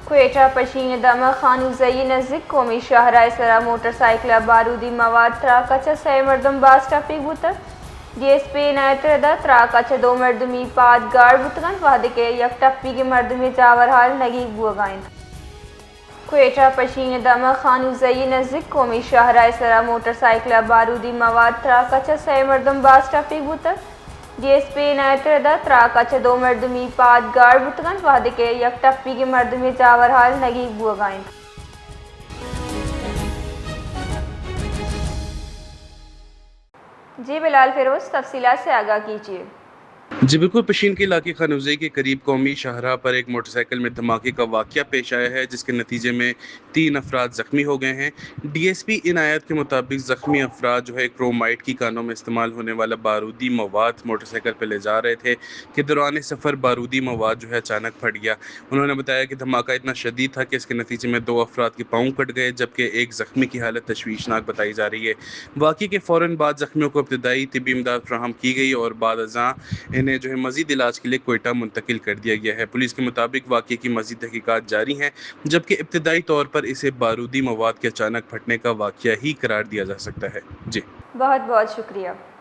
کوئٹہ پشین دامہ خانو زئی نزدیک قومی شاہراہ سرا موٹر سائیکل بارودی مواد تراکچہ سہ مردم باز ٹپی بوتر ڈی ایس پی عنایت ردا تراکچہ دو مردمی پاد گاڑ بوتگن وحد کے یک ٹپی کے مردمی چاور حال نگیگ بوگائیں کوئٹہ پشین دامہ خانو زئی نزدیک قومی شاہراہ سرا موٹر سائیکل بارودی مواد تراکچہ سہ مردم باز ٹپی بوتر ڈی ایس پی عنایت ردا تراکچہ دو مردمی پاد گاڑ بوتگن وحد کے یک ٹپی کے مردمی چاور حال نگیگ بوگائیں جی بلال فیروز تفصیلات سے آگاہ کیجیے۔ جی بالکل، پشین کے علاقے خانوزئی کے قریب قومی شاہراہ پر ایک موٹر سائیکل میں دھماکے کا واقعہ پیش آیا ہے جس کے نتیجے میں 3 افراد زخمی ہو گئے ہیں۔ ڈی ایس پی عنایت کے مطابق زخمی افراد کرومائٹ کی کانوں میں استعمال ہونے والا بارودی مواد موٹر سائیکل پہ لے جا رہے تھے کہ دوران سفر بارودی مواد اچانک پھٹ گیا۔ انہوں نے بتایا کہ دھماکہ اتنا شدید تھا کہ اس کے نتیجے میں 2 افراد کے پاؤں کٹ گئے جبکہ ایک زخمی کی حالت تشویشناک بتائی جا رہی ہے۔ واقعے کے فوراً بعد زخمیوں کو ابتدائی طبی امداد فراہم کی گئی اور بعد ازاں انہیں مزید علاج کے لیے کوئٹہ منتقل کر دیا گیا ہے۔ پولیس کے مطابق واقعے کی مزید تحقیقات جاری ہیں جبکہ ابتدائی طور پر اسے بارودی مواد کے اچانک پھٹنے کا واقعہ ہی قرار دیا جا سکتا ہے۔ جی بہت بہت شکریہ۔